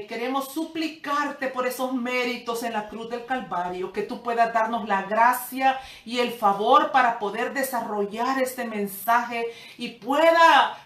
queremos suplicarte por esos méritos en la cruz del Calvario, que tú puedas darnos la gracia y el favor para poder desarrollar este mensaje y pueda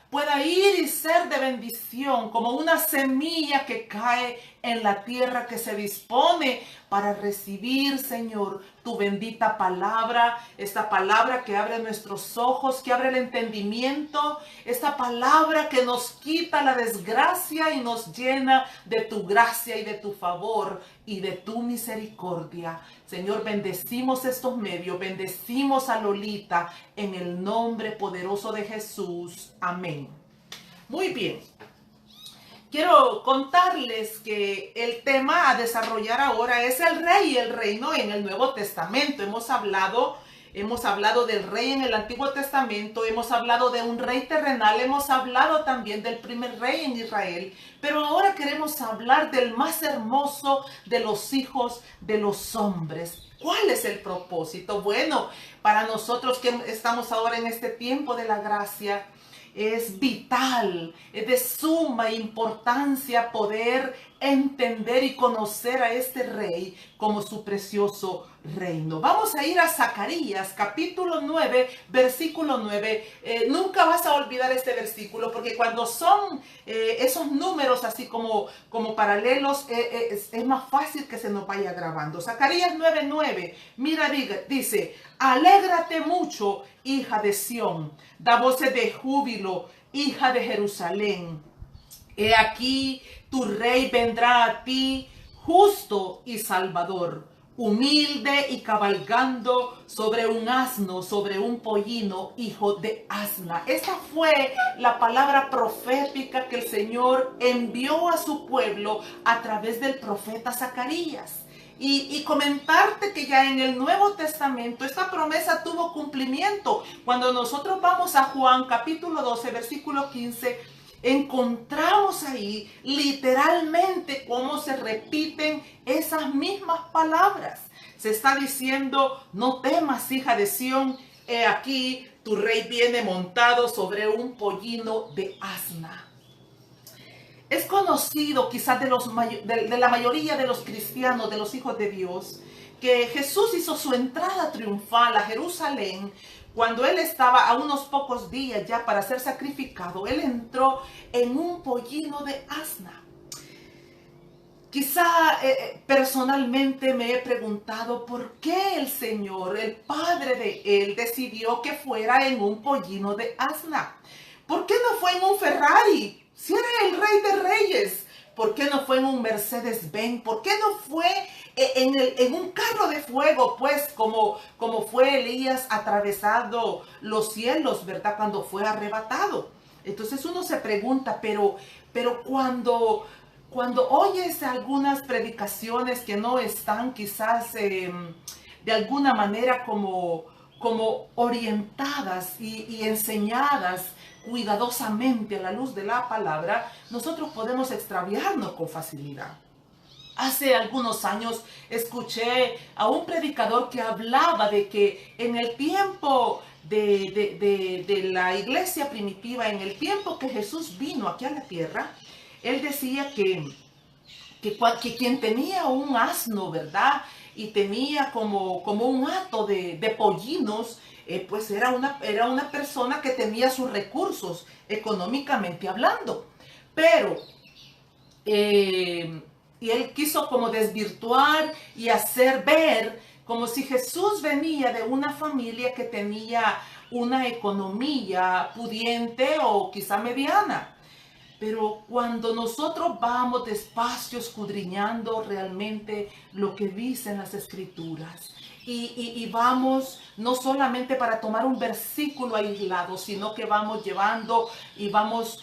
ir y ser de bendición, como una semilla que cae en la tierra que se dispone para recibir, Señor, tu bendita palabra, esta palabra que abre nuestros ojos, que abre el entendimiento, esta palabra que nos quita la desgracia y nos llena de tu gracia y de tu favor y de tu misericordia. Señor, bendecimos estos medios, bendecimos a Lolita en el nombre poderoso de Jesús. Amén. Muy bien. Quiero contarles que el tema a desarrollar ahora es el rey y el reino en el Nuevo Testamento. Hemos hablado del rey en el Antiguo Testamento, hemos hablado de un rey terrenal, hemos hablado también del primer rey en Israel, pero ahora queremos hablar del más hermoso de los hijos de los hombres. ¿Cuál es el propósito? Bueno, para nosotros que estamos ahora en este tiempo de la gracia, es vital, es de suma importancia poder entender y conocer a este rey como su precioso reino. Vamos a ir a Zacarías, capítulo 9, versículo 9. Nunca vas a olvidar este versículo, porque cuando son esos números así como paralelos, es más fácil que se nos vaya grabando. Zacarías 9:9, mira, dice: alégrate mucho, hija de Sión, da voces de júbilo, hija de Jerusalén. He aquí, tu rey vendrá a ti, justo y salvador, humilde y cabalgando sobre un asno, sobre un pollino, hijo de asna. Esta fue la palabra profética que el Señor envió a su pueblo a través del profeta Zacarías. Y comentarte que ya en el Nuevo Testamento esta promesa tuvo cumplimiento. Cuando nosotros vamos a Juan capítulo 12, versículo 15, encontramos ahí literalmente cómo se repiten esas mismas palabras. Se está diciendo: no temas, hija de Sión, he aquí tu rey viene montado sobre un pollino de asna. Es conocido quizás de la mayoría de los cristianos, de los hijos de Dios, que Jesús hizo su entrada triunfal a Jerusalén cuando él estaba a unos pocos días ya para ser sacrificado. Él entró en un pollino de asna. Quizá personalmente me he preguntado por qué el Señor, el Padre de él, decidió que fuera en un pollino de asna. ¿Por qué no fue en un Ferrari? Si era el Rey de Reyes, ¿por qué no fue en un Mercedes-Benz? ¿Por qué no fue en un carro de fuego? Pues como fue Elías atravesando los cielos, ¿verdad? Cuando fue arrebatado. Entonces uno se pregunta, pero cuando oyes algunas predicaciones que no están quizás de alguna manera como orientadas y enseñadas cuidadosamente a la luz de la palabra, nosotros podemos extraviarnos con facilidad. Hace algunos años escuché a un predicador que hablaba de que en el tiempo de la iglesia primitiva, en el tiempo que Jesús vino aquí a la tierra, él decía que quien tenía un asno, ¿verdad? Y tenía como un hato de pollinos, pues era una persona que tenía sus recursos económicamente hablando. Pero, y él quiso como desvirtuar y hacer ver como si Jesús venía de una familia que tenía una economía pudiente o quizá mediana. Pero cuando nosotros vamos despacio escudriñando realmente lo que dicen las escrituras y vamos no solamente para tomar un versículo aislado, sino que vamos llevando y vamos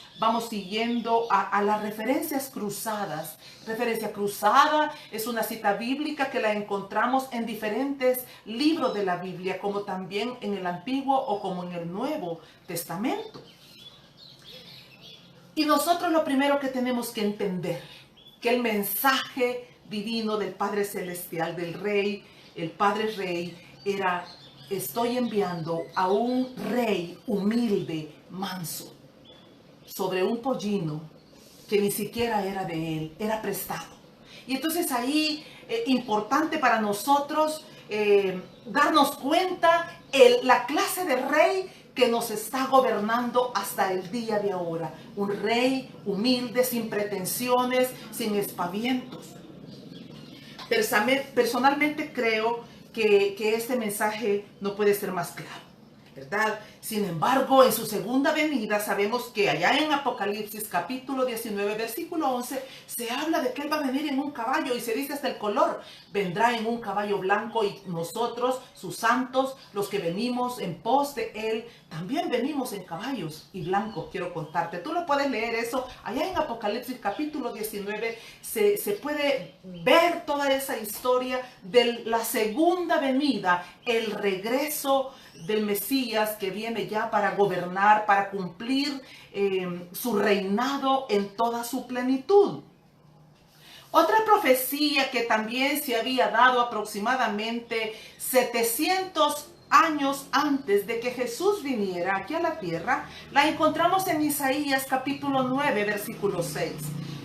siguiendo a las referencias cruzadas. Referencia cruzada es una cita bíblica que la encontramos en diferentes libros de la Biblia, como también en el Antiguo o como en el Nuevo Testamento. Y nosotros lo primero que tenemos que entender, que el mensaje divino del Padre Celestial, del Rey, el Padre Rey, era: estoy enviando a un rey humilde, manso, sobre un pollino, que ni siquiera era de él, era prestado. Y entonces ahí, importante para nosotros darnos cuenta la clase de rey que nos está gobernando hasta el día de ahora. Un rey humilde, sin pretensiones, sin espavientos. Personalmente creo que este mensaje no puede ser más claro, ¿verdad? Sin embargo, en su segunda venida sabemos que allá en Apocalipsis capítulo 19, versículo 11, se habla de que Él va a venir en un caballo y se dice hasta el color. Vendrá en un caballo blanco y nosotros, sus santos, los que venimos en pos de Él, también venimos en caballos y blancos, quiero contarte. Tú lo puedes leer eso. Allá en Apocalipsis capítulo 19 se puede ver toda esa historia de la segunda venida, el regreso del Mesías que viene ya para gobernar, para cumplir su reinado en toda su plenitud. Otra profecía que también se había dado aproximadamente 700 años antes de que Jesús viniera aquí a la tierra, la encontramos en Isaías capítulo 9, versículo 6.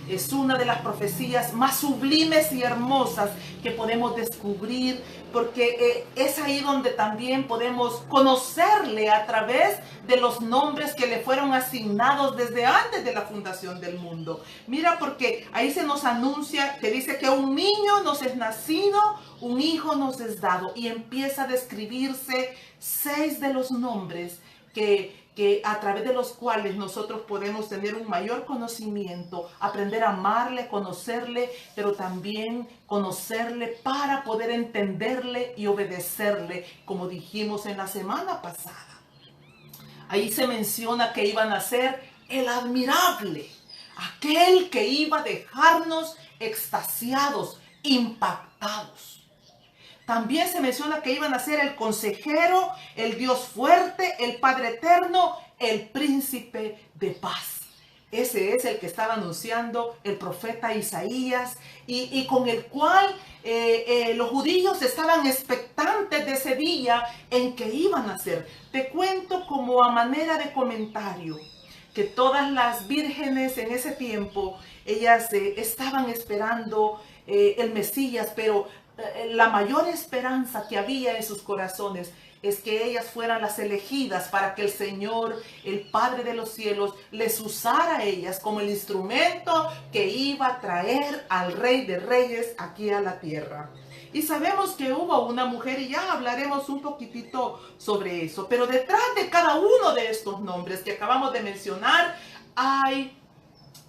Es una de las profecías más sublimes y hermosas que podemos descubrir, porque es ahí donde también podemos conocerle a través de los nombres que le fueron asignados desde antes de la fundación del mundo. Mira, porque ahí se nos anuncia que dice que un niño nos es nacido, un hijo nos es dado, y empieza a describirse 6 de los nombres que a través de los cuales nosotros podemos tener un mayor conocimiento, aprender a amarle, conocerle, pero también conocerle para poder entenderle y obedecerle, como dijimos en la semana pasada. Ahí se menciona que iban a ser el admirable, aquel que iba a dejarnos extasiados, impactados. También se menciona que iban a ser el consejero, el Dios fuerte, el Padre eterno, el príncipe de paz. Ese es el que estaba anunciando el profeta Isaías y con el cual los judíos estaban expectantes de ese día en que iban a ser. Te cuento como a manera de comentario que todas las vírgenes en ese tiempo, ellas estaban esperando el Mesías, pero la mayor esperanza que había en sus corazones es que ellas fueran las elegidas para que el Señor, el Padre de los cielos, les usara a ellas como el instrumento que iba a traer al Rey de Reyes aquí a la tierra. Y sabemos que hubo una mujer, y ya hablaremos un poquitito sobre eso, pero detrás de cada uno de estos nombres que acabamos de mencionar, hay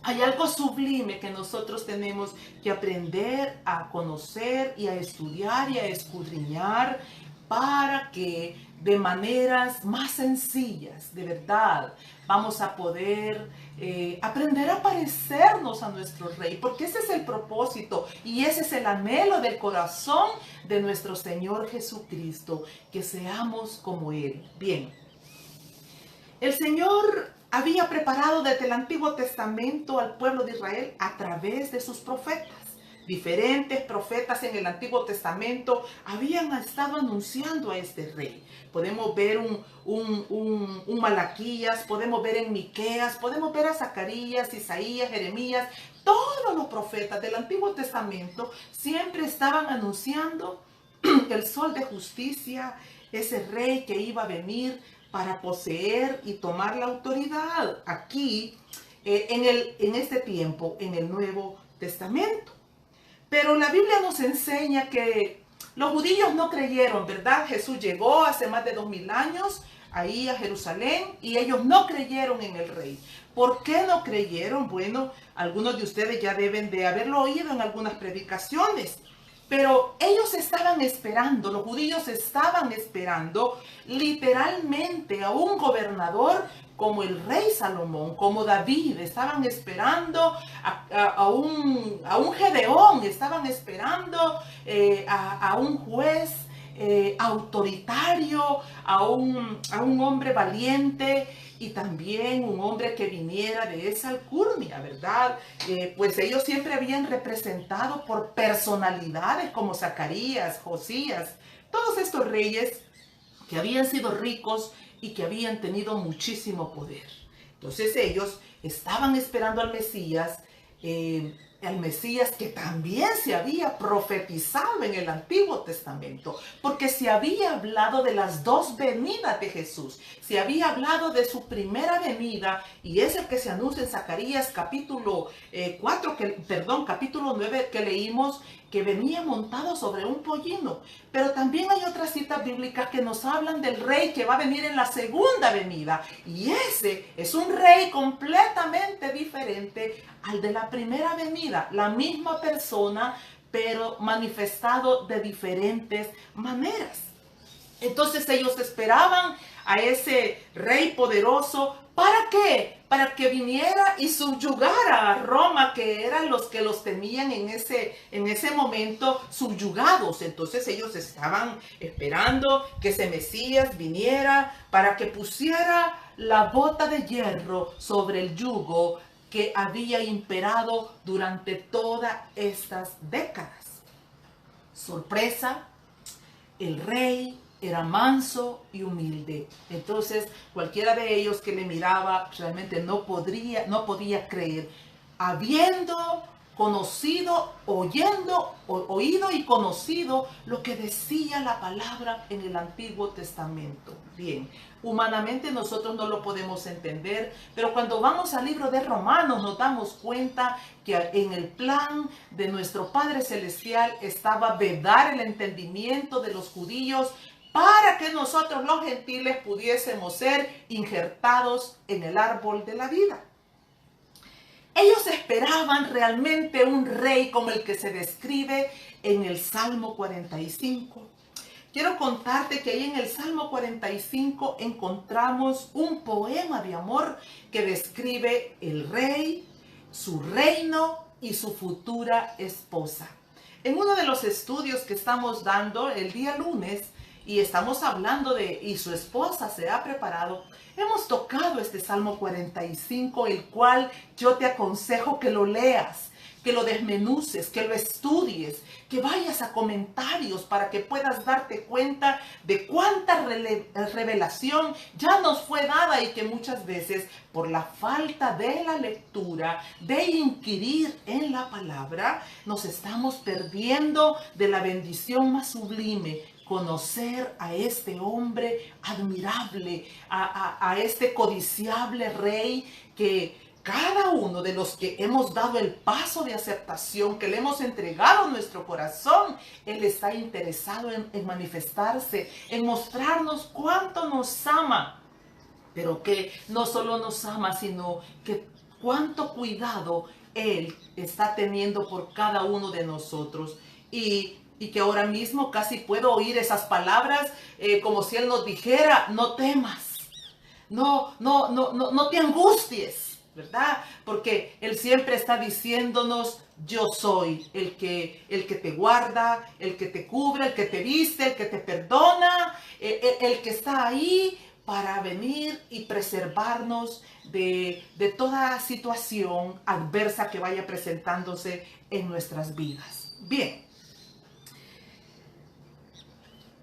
algo sublime que nosotros tenemos que aprender a conocer y a estudiar y a escudriñar para que de maneras más sencillas, de verdad, vamos a poder aprender a parecernos a nuestro Rey, porque ese es el propósito y ese es el anhelo del corazón de nuestro Señor Jesucristo, que seamos como Él. Bien, el Señor había preparado desde el Antiguo Testamento al pueblo de Israel a través de sus profetas. Diferentes profetas en el Antiguo Testamento habían estado anunciando a este rey. Podemos ver un Malaquías, podemos ver en Miqueas, podemos ver a Zacarías, Isaías, Jeremías. Todos los profetas del Antiguo Testamento siempre estaban anunciando el sol de justicia, ese rey que iba a venir para poseer y tomar la autoridad aquí en este tiempo, en el Nuevo Testamento. Pero la Biblia nos enseña que los judíos no creyeron, ¿verdad? Jesús llegó hace más de 2000 años ahí a Jerusalén y ellos no creyeron en el rey. ¿Por qué no creyeron? Bueno, algunos de ustedes ya deben de haberlo oído en algunas predicaciones. Pero ellos estaban esperando, los judíos estaban esperando literalmente a un gobernador como el rey Salomón, como David. Estaban esperando a un Gedeón, estaban esperando a un juez autoritario, a un hombre valiente y también un hombre que viniera de esa alcurnia, ¿verdad? Pues ellos siempre habían representado por personalidades como Zacarías, Josías, todos estos reyes que habían sido ricos y que habían tenido muchísimo poder. Entonces ellos estaban esperando al Mesías que también se había profetizado en el Antiguo Testamento, porque se había hablado de las dos venidas de Jesús, se había hablado de su primera venida, y es el que se anuncia en Zacarías capítulo 9 que leímos, que venía montado sobre un pollino. Pero también hay otras citas bíblicas que nos hablan del rey que va a venir en la segunda venida, y ese es un rey completamente diferente al de la primera venida, la misma persona, pero manifestado de diferentes maneras. Entonces ellos esperaban a ese rey poderoso. ¿Para qué? Para que viniera y subyugara a Roma, que eran los que los tenían en ese momento subyugados. Entonces ellos estaban esperando que ese Mesías viniera para que pusiera la bota de hierro sobre el yugo que había imperado durante todas estas décadas. Sorpresa, el rey era manso y humilde. Entonces cualquiera de ellos que le miraba realmente no podía creer, habiendo conocido, oído y conocido lo que decía la palabra en el Antiguo Testamento. Bien, humanamente nosotros no lo podemos entender, pero cuando vamos al libro de Romanos nos damos cuenta que en el plan de nuestro Padre Celestial estaba vedar el entendimiento de los judíos para que nosotros los gentiles pudiésemos ser injertados en el árbol de la vida. Ellos esperaban realmente un rey como el que se describe en el Salmo 45. Quiero contarte que ahí en el Salmo 45 encontramos un poema de amor que describe el rey, su reino y su futura esposa. En uno de los estudios que estamos dando el día lunes, y estamos hablando de, y su esposa se ha preparado, hemos tocado este Salmo 45, el cual yo te aconsejo que lo leas, que lo desmenuces, que lo estudies, que vayas a comentarios para que puedas darte cuenta de cuánta revelación ya nos fue dada y que muchas veces por la falta de la lectura, de inquirir en la palabra, nos estamos perdiendo de la bendición más sublime. Conocer a este hombre admirable, a este codiciable rey que cada uno de los que hemos dado el paso de aceptación, que le hemos entregado nuestro corazón, Él está interesado en manifestarse, en mostrarnos cuánto nos ama, pero que no solo nos ama, sino que cuánto cuidado Él está teniendo por cada uno de nosotros. Y que ahora mismo casi puedo oír esas palabras como si Él nos dijera: no temas, no te angusties, ¿verdad? Porque Él siempre está diciéndonos: yo soy el que te guarda, el que te cubre, el que te viste, el que te perdona, el que está ahí para venir y preservarnos de toda situación adversa que vaya presentándose en nuestras vidas. Bien.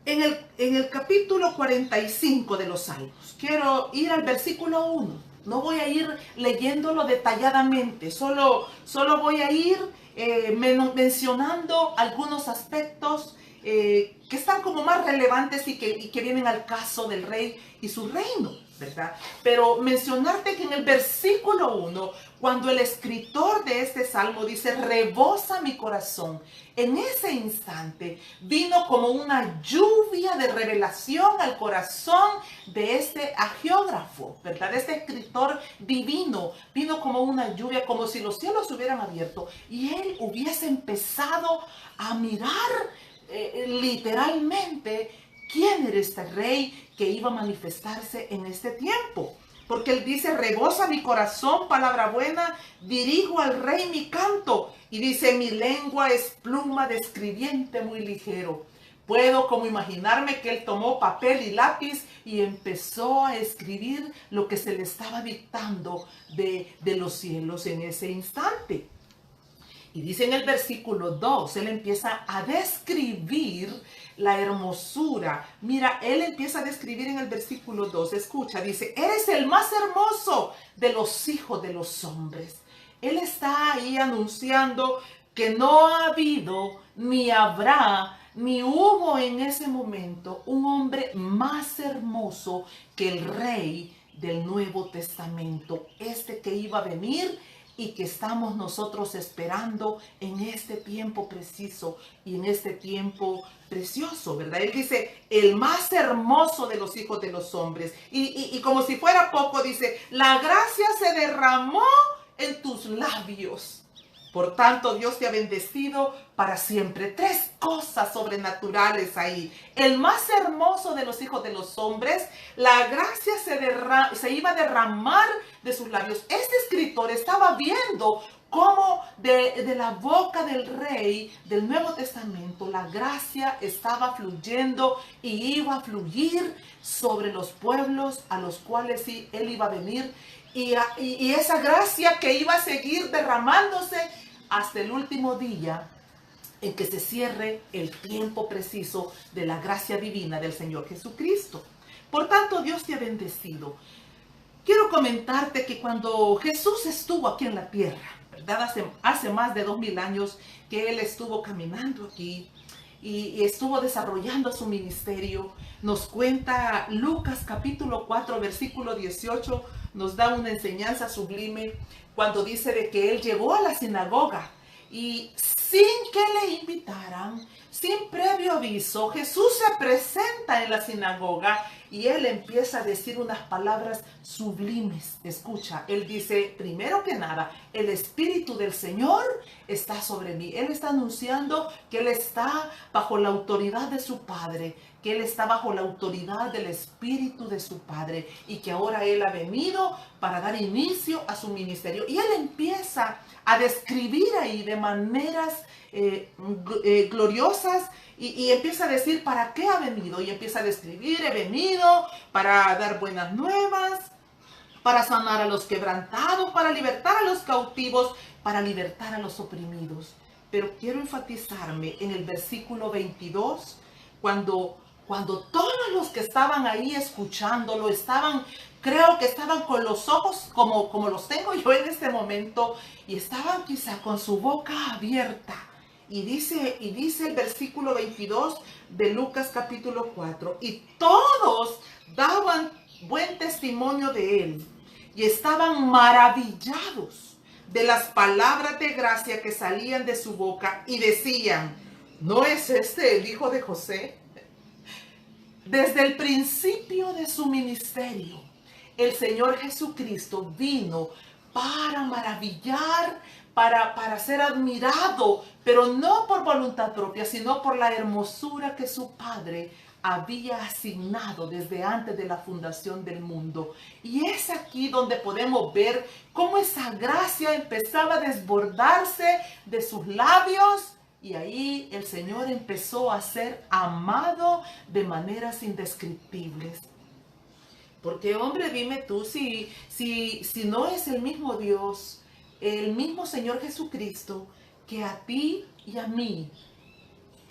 En el capítulo 45 de los Salmos, quiero ir al versículo 1. No voy a ir leyéndolo detalladamente, solo voy a ir mencionando algunos aspectos que están como más relevantes y que vienen al caso del rey y su reino, ¿verdad? Pero mencionarte que en el versículo 1, cuando el escritor de este salmo dice: rebosa mi corazón, en ese instante vino como una lluvia de revelación al corazón de este agiógrafo, ¿verdad? De este escritor divino. Vino como una lluvia, como si los cielos se hubieran abierto y él hubiese empezado a mirar literalmente quién era este rey que iba a manifestarse en este tiempo. Porque él dice: rebosa mi corazón, palabra buena, dirijo al rey mi canto. Y dice: mi lengua es pluma de escribiente muy ligero. Puedo como imaginarme que él tomó papel y lápiz y empezó a escribir lo que se le estaba dictando de los cielos en ese instante. Y dice en el versículo 2, él empieza a describir la hermosura. Mira, él empieza a describir en el versículo 2, escucha, dice, eres el más hermoso de los hijos de los hombres. Él está ahí anunciando que no ha habido, ni habrá, ni hubo en ese momento un hombre más hermoso que el Rey del Nuevo Testamento, este que iba a venir y que estamos nosotros esperando en este tiempo preciso y en este tiempo precioso, ¿verdad? Él dice, el más hermoso de los hijos de los hombres. Y como si fuera poco, dice, la gracia se derramó en tus labios. Por tanto, Dios te ha bendecido para siempre. Tres cosas sobrenaturales ahí. El más hermoso de los hijos de los hombres, la gracia se iba a derramar de sus labios. Este escritor estaba viendo cómo de la boca del rey del Nuevo Testamento la gracia estaba fluyendo y iba a fluir sobre los pueblos a los cuales él iba a venir. Y esa gracia que iba a seguir derramándose hasta el último día en que se cierre el tiempo preciso de la gracia divina del Señor Jesucristo. Por tanto, Dios te ha bendecido. Quiero comentarte que cuando Jesús estuvo aquí en la tierra, ¿verdad? Hace más de 2000 años que Él estuvo caminando aquí y estuvo desarrollando su ministerio. Nos cuenta Lucas capítulo 4, versículo 18, nos da una enseñanza sublime cuando dice de que Él llegó a la sinagoga y sin que le invitaran, sin previo aviso, Jesús se presenta en la sinagoga y Él empieza a decir unas palabras sublimes. Escucha, Él dice, primero que nada, el Espíritu del Señor está sobre mí. Él está anunciando que Él está bajo la autoridad de su Padre, que Él está bajo la autoridad del Espíritu de su Padre y que ahora Él ha venido para dar inicio a su ministerio. Y Él empieza a describir ahí de maneras gloriosas y empieza a decir para qué ha venido. Y empieza a describir, he venido para dar buenas nuevas, para sanar a los quebrantados, para libertar a los cautivos, para libertar a los oprimidos. Pero quiero enfatizarme en el versículo 22, cuando todos los que estaban ahí escuchándolo, creo que estaban con los ojos como los tengo yo en este momento, y estaban quizá con su boca abierta. Y dice el versículo 22 de Lucas capítulo 4, y todos daban buen testimonio de él, y estaban maravillados de las palabras de gracia que salían de su boca, y decían, ¿no es este el hijo de José? Desde el principio de su ministerio, el Señor Jesucristo vino para maravillar, para ser admirado, pero no por voluntad propia, sino por la hermosura que su Padre había asignado desde antes de la fundación del mundo. Y es aquí donde podemos ver cómo esa gracia empezaba a desbordarse de sus labios. Y ahí el Señor empezó a ser amado de maneras indescriptibles. Porque, hombre, dime tú, si no es el mismo Dios, el mismo Señor Jesucristo, que a ti y a mí,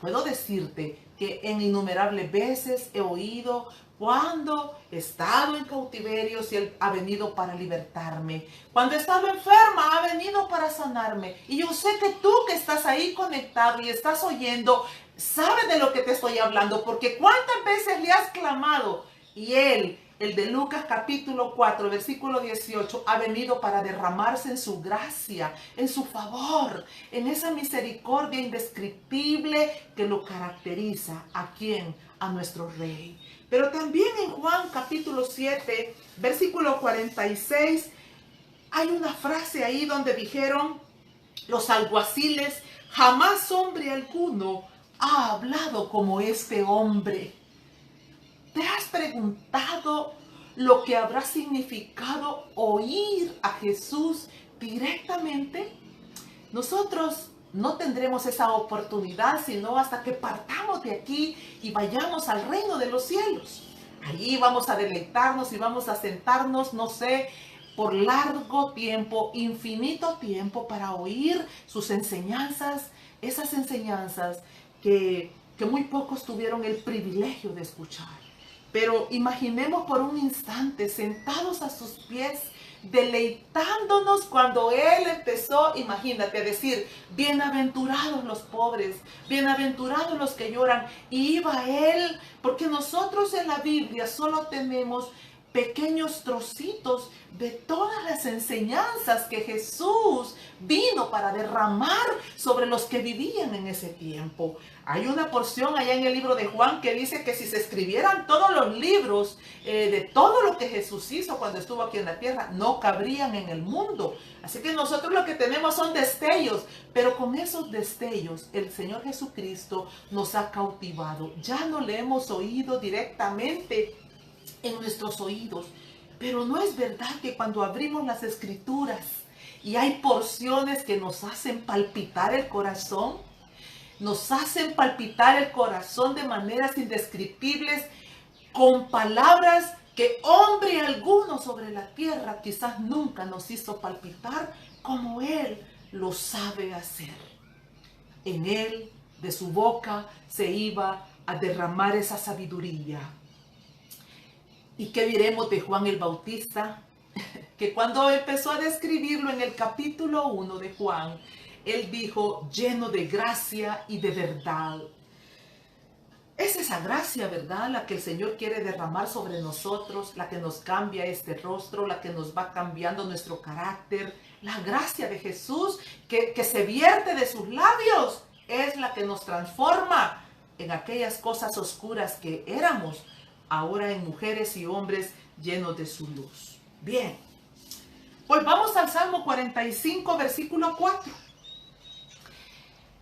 puedo decirte que en innumerables veces he oído cuando he estado en cautiverio, si Él ha venido para libertarme. Cuando he estado enferma, ha venido para sanarme. Y yo sé que tú que estás ahí conectado y estás oyendo, sabes de lo que te estoy hablando, porque cuántas veces le has clamado. Y Él, el de Lucas capítulo 4, versículo 18, ha venido para derramarse en su gracia, en su favor, en esa misericordia indescriptible que lo caracteriza. ¿A quién? A nuestro Rey. Pero también en Juan capítulo 7, versículo 46, hay una frase ahí donde dijeron los alguaciles, jamás hombre alguno ha hablado como este hombre. ¿Te has preguntado lo que habrá significado oír a Jesús directamente? Nosotros no tendremos esa oportunidad sino hasta que partamos de aquí y vayamos al reino de los cielos. Allí vamos a deleitarnos y vamos a sentarnos, no sé, por largo tiempo, infinito tiempo, para oír sus enseñanzas, esas enseñanzas que muy pocos tuvieron el privilegio de escuchar. Pero imaginemos por un instante sentados a sus pies, deleitándonos cuando Él empezó, imagínate, a decir, bienaventurados los pobres, bienaventurados los que lloran. Y iba Él, porque nosotros en la Biblia solo tenemos pequeños trocitos de todas las enseñanzas que Jesús vino para derramar sobre los que vivían en ese tiempo. Hay una porción allá en el libro de Juan que dice que si se escribieran todos los libros de todo lo que Jesús hizo cuando estuvo aquí en la tierra, no cabrían en el mundo. Así que nosotros lo que tenemos son destellos, pero con esos destellos el Señor Jesucristo nos ha cautivado. Ya no le hemos oído directamente en nuestros oídos, pero no es verdad que cuando abrimos las Escrituras y hay porciones que nos hacen palpitar el corazón, nos hacen palpitar el corazón de maneras indescriptibles, con palabras que hombre alguno sobre la tierra quizás nunca nos hizo palpitar como Él lo sabe hacer. En Él, de su boca, se iba a derramar esa sabiduría. ¿Y qué diremos de Juan el Bautista? Que cuando empezó a describirlo en el capítulo 1 de Juan, él dijo, lleno de gracia y de verdad. Es esa gracia, ¿verdad?, la que el Señor quiere derramar sobre nosotros, la que nos cambia este rostro, la que nos va cambiando nuestro carácter. La gracia de Jesús que se vierte de sus labios es la que nos transforma en aquellas cosas oscuras que éramos, ahora en mujeres y hombres llenos de su luz. Bien, pues vamos al Salmo 45, versículo 4.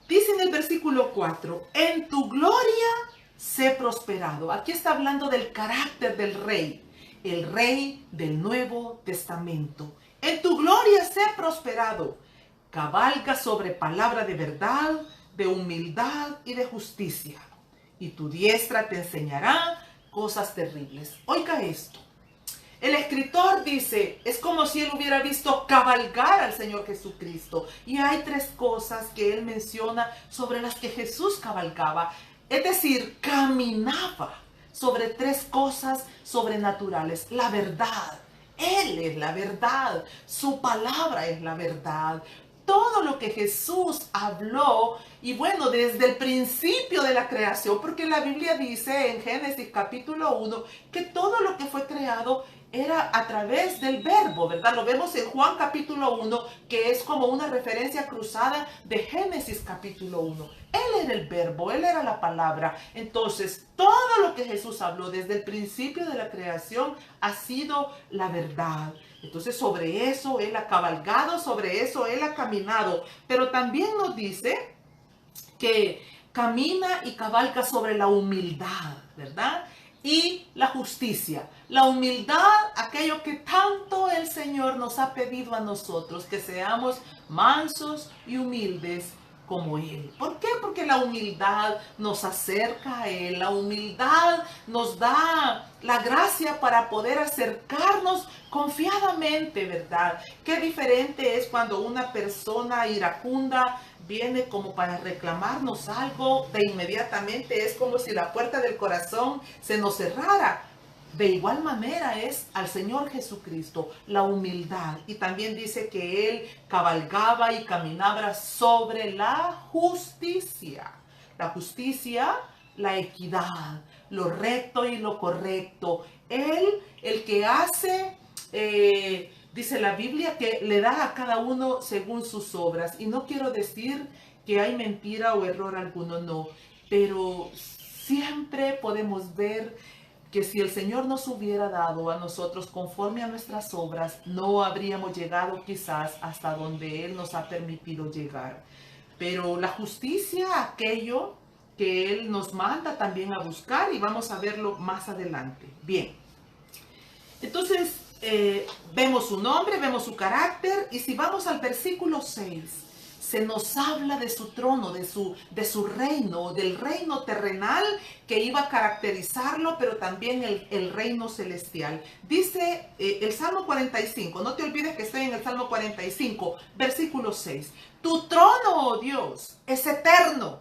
Dice en el versículo 4, en tu gloria sé prosperado. Aquí está hablando del carácter del rey, el rey del Nuevo Testamento. En tu gloria sé prosperado. Cabalga sobre palabra de verdad, de humildad y de justicia. Y tu diestra te enseñará cosas terribles. Oiga esto. El escritor dice, es como si él hubiera visto cabalgar al Señor Jesucristo. Y hay tres cosas que él menciona sobre las que Jesús cabalgaba. Es decir, caminaba sobre tres cosas sobrenaturales. La verdad. Él es la verdad. Su palabra es la verdad. Todo lo que Jesús habló, y bueno, desde el principio de la creación, porque la Biblia dice en Génesis capítulo 1 que todo lo que fue creado era a través del verbo, ¿verdad? Lo vemos en Juan capítulo 1, que es como una referencia cruzada de Génesis capítulo 1. Él era el verbo, Él era la palabra. Entonces, todo lo que Jesús habló desde el principio de la creación ha sido la verdad. Entonces, sobre eso Él ha cabalgado, sobre eso Él ha caminado. Pero también nos dice que camina y cabalga sobre la humildad, ¿verdad? Y la justicia. La humildad, aquello que tanto el Señor nos ha pedido a nosotros, que seamos mansos y humildes como Él. ¿Por qué? Porque la humildad nos acerca a Él. La humildad nos da la gracia para poder acercarnos confiadamente, ¿verdad? Qué diferente es cuando una persona iracunda viene como para reclamarnos algo, de inmediatamente es como si la puerta del corazón se nos cerrara. De igual manera es al Señor Jesucristo, la humildad. Y también dice que Él cabalgaba y caminaba sobre la justicia. La justicia, la equidad, lo recto y lo correcto. Él, el que hace, dice la Biblia, que le da a cada uno según sus obras. Y no quiero decir que hay mentira o error alguno, no. Pero siempre podemos ver que si el Señor nos hubiera dado a nosotros conforme a nuestras obras, no habríamos llegado quizás hasta donde Él nos ha permitido llegar. Pero la justicia, aquello que Él nos manda también a buscar, y vamos a verlo más adelante. Bien, entonces vemos su nombre, vemos su carácter, y si vamos al versículo 6, se nos habla de su trono, de su reino, del reino terrenal que iba a caracterizarlo, pero también el reino celestial. Dice el Salmo 45, no te olvides que estoy en el Salmo 45, versículo 6. Tu trono, oh Dios, es eterno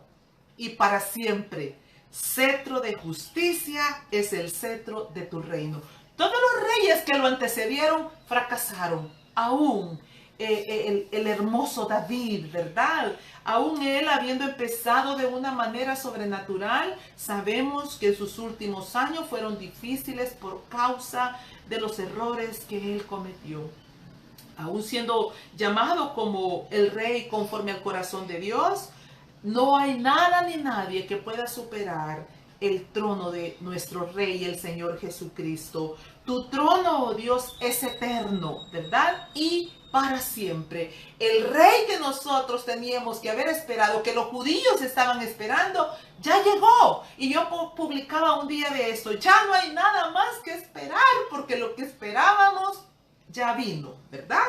y para siempre. Cetro de justicia es el cetro de tu reino. Todos los reyes que lo antecedieron fracasaron. Aún el hermoso David, ¿verdad? Aún él, habiendo empezado de una manera sobrenatural, sabemos que sus últimos años fueron difíciles por causa de los errores que él cometió. Aún siendo llamado como el rey conforme al corazón de Dios, no hay nada ni nadie que pueda superar el trono de nuestro Rey, el Señor Jesucristo. Tu trono, oh Dios, es eterno, ¿verdad? Y para siempre. El Rey que nosotros teníamos que haber esperado, que los judíos estaban esperando, ya llegó. Y yo publicaba un día de esto. Ya no hay nada más que esperar, porque lo que esperábamos ya vino, ¿verdad?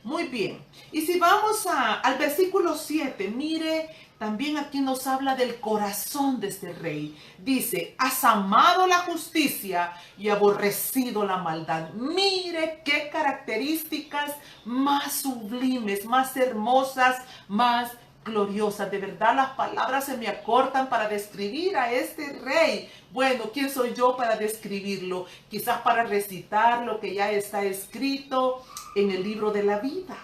Muy bien. Y si vamos al versículo 7, mire, también aquí nos habla del corazón de este rey. Dice, has amado la justicia y aborrecido la maldad. Mire qué características más sublimes, más hermosas, más gloriosas. De verdad, las palabras se me acortan para describir a este rey. Bueno, ¿quién soy yo para describirlo? Quizás para recitar lo que ya está escrito en el libro de la vida.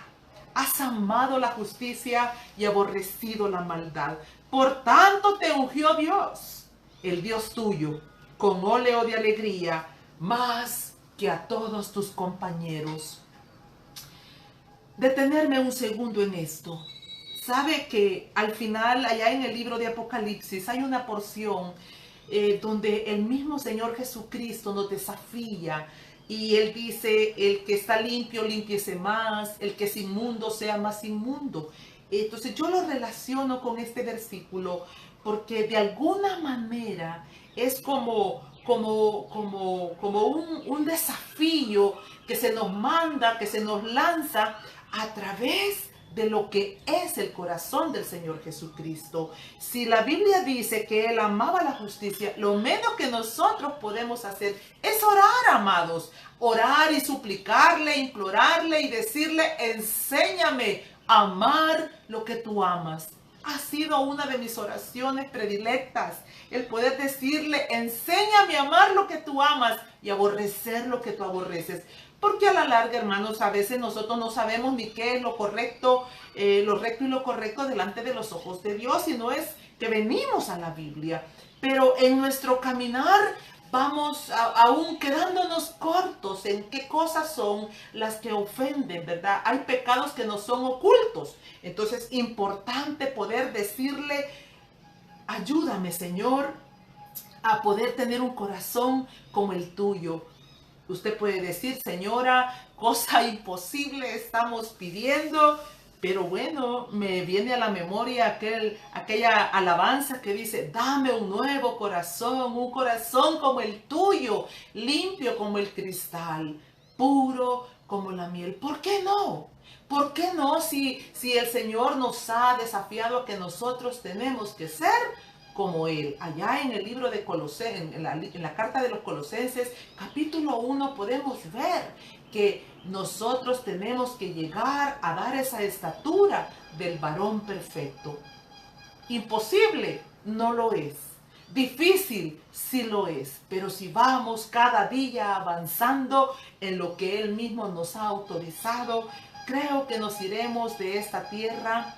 Has amado la justicia y aborrecido la maldad. Por tanto te ungió Dios, el Dios tuyo, con óleo de alegría, más que a todos tus compañeros. Detenerme un segundo en esto. Sabe que al final, allá en el libro de Apocalipsis, hay una porción donde el mismo Señor Jesucristo nos desafía. Y Él dice, el que está limpio, límpiese más, el que es inmundo, sea más inmundo. Entonces yo lo relaciono con este versículo porque de alguna manera es como un desafío que se nos manda, que se nos lanza a través de lo que es el corazón del Señor Jesucristo. Si la Biblia dice que Él amaba la justicia, lo menos que nosotros podemos hacer es orar, amados. Orar y suplicarle, implorarle y decirle, enséñame a amar lo que tú amas. Ha sido una de mis oraciones predilectas, el poder decirle, enséñame a amar lo que tú amas y aborrecer lo que tú aborreces. Porque a la larga, hermanos, a veces nosotros no sabemos ni qué es lo correcto, lo recto y lo correcto delante de los ojos de Dios, y no es que venimos a la Biblia. Pero en nuestro caminar vamos aún quedándonos cortos en qué cosas son las que ofenden, ¿verdad? Hay pecados que no son ocultos. Entonces, importante poder decirle, ayúdame, Señor, a poder tener un corazón como el tuyo. Usted puede decir, señora, cosa imposible estamos pidiendo, pero bueno, me viene a la memoria aquella alabanza que dice, dame un nuevo corazón, un corazón como el tuyo, limpio como el cristal, puro como la miel. ¿Por qué no? ¿Por qué no si el Señor nos ha desafiado a que nosotros tenemos que ser como Él? Allá en el libro de Colosenses, en la carta de los Colosenses, capítulo 1, podemos ver que nosotros tenemos que llegar a dar esa estatura del varón perfecto. Imposible, no lo es. Difícil, sí lo es. Pero si vamos cada día avanzando en lo que Él mismo nos ha autorizado, creo que nos iremos de esta tierra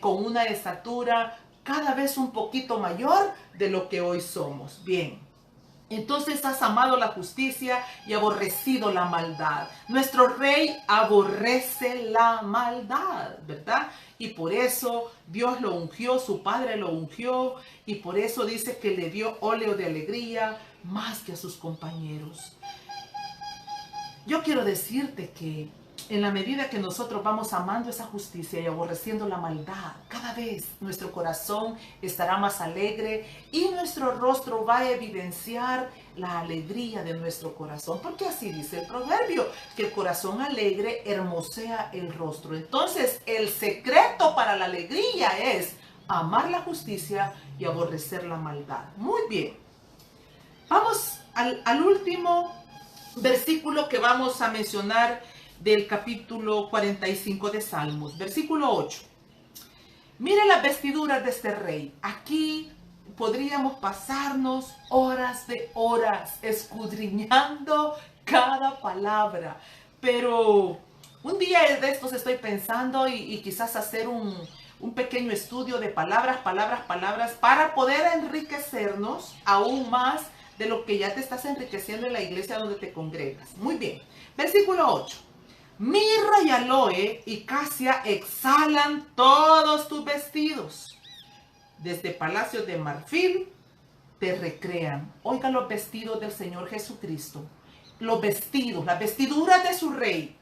con una estatura cada vez un poquito mayor de lo que hoy somos. Bien, entonces has amado la justicia y aborrecido la maldad. Nuestro rey aborrece la maldad, ¿verdad? Y por eso Dios lo ungió, su padre lo ungió, y por eso dice que le dio óleo de alegría más que a sus compañeros. Yo quiero decirte que en la medida que nosotros vamos amando esa justicia y aborreciendo la maldad, cada vez nuestro corazón estará más alegre y nuestro rostro va a evidenciar la alegría de nuestro corazón, porque así dice el proverbio, que el corazón alegre hermosea el rostro. Entonces, el secreto para la alegría es amar la justicia y aborrecer la maldad. Muy bien. Vamos al último versículo que vamos a mencionar del capítulo 45 de Salmos, versículo 8. Mire las vestiduras de este rey. Aquí podríamos pasarnos horas de horas escudriñando cada palabra. Pero un día de estos estoy pensando y quizás hacer un pequeño estudio de palabras para poder enriquecernos aún más de lo que ya te estás enriqueciendo en la iglesia donde te congregas. Muy bien. Versículo 8. Mirra y aloe y casia exhalan todos tus vestidos. Desde palacios de marfil te recrean. Oiga los vestidos del Señor Jesucristo. Los vestidos, las vestiduras de su rey.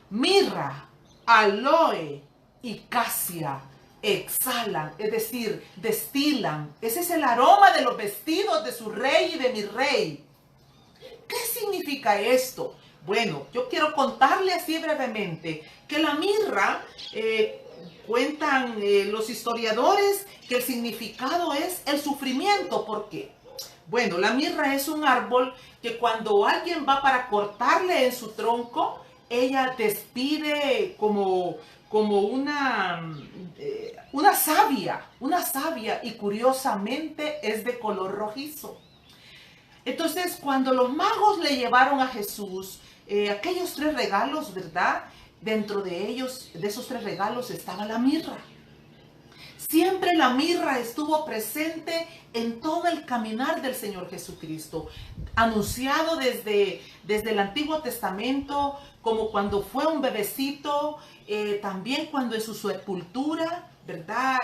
Mirra, aloe y casia exhalan, es decir, destilan. Ese es el aroma de los vestidos de su rey y de mi rey. ¿Qué significa esto? Bueno, yo quiero contarle así brevemente que la mirra, cuentan los historiadores que el significado es el sufrimiento. ¿Por qué? Bueno, la mirra es un árbol que cuando alguien va para cortarle en su tronco, ella despide como una savia y curiosamente es de color rojizo. Entonces, cuando los magos le llevaron a Jesús aquellos 3 regalos, ¿verdad? Dentro de ellos, de esos 3 regalos, estaba la mirra. Siempre la mirra estuvo presente en todo el caminar del Señor Jesucristo, anunciado desde el Antiguo Testamento, como cuando fue un bebecito, también cuando en su sepultura, ¿verdad?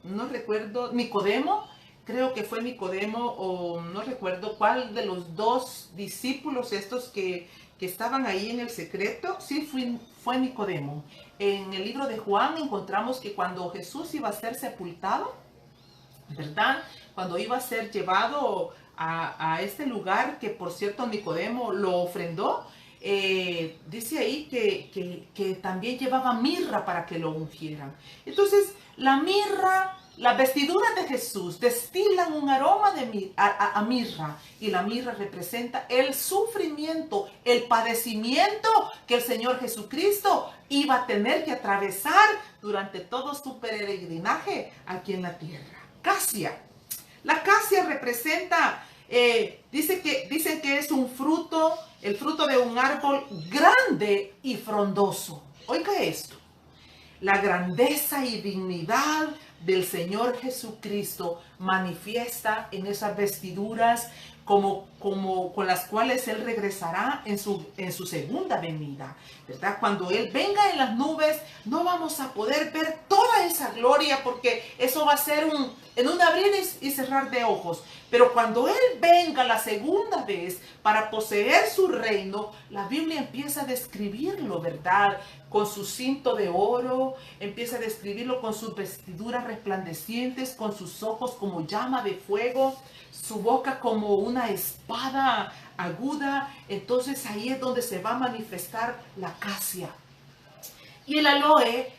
No recuerdo, Nicodemo. Creo que fue Nicodemo o no recuerdo cuál de los 2 discípulos estos que estaban ahí en el secreto. Sí, fue Nicodemo. En el libro de Juan encontramos que cuando Jesús iba a ser sepultado, ¿verdad? Cuando iba a ser llevado a este lugar, que por cierto Nicodemo lo ofrendó, dice ahí que también llevaba mirra para que lo ungieran. Entonces, la mirra, las vestiduras de Jesús destilan un aroma a mirra, y la mirra representa el sufrimiento, el padecimiento que el Señor Jesucristo iba a tener que atravesar durante todo su peregrinaje aquí en la tierra. Casia. La casia representa, dicen que es un fruto, el fruto de un árbol grande y frondoso. Oiga esto. La grandeza y dignidad del Señor Jesucristo manifiesta en esas vestiduras como con las cuales Él regresará en su segunda venida, ¿verdad? Cuando Él venga en las nubes, no vamos a poder ver toda esa gloria, porque eso va a ser en un abrir y cerrar de ojos. Pero cuando Él venga la segunda vez para poseer su reino, la Biblia empieza a describirlo, ¿verdad? Con su cinto de oro, empieza a describirlo con sus vestiduras resplandecientes, con sus ojos como llama de fuego, su boca como una espada aguda. Entonces ahí es donde se va a manifestar la casia. Y el aloe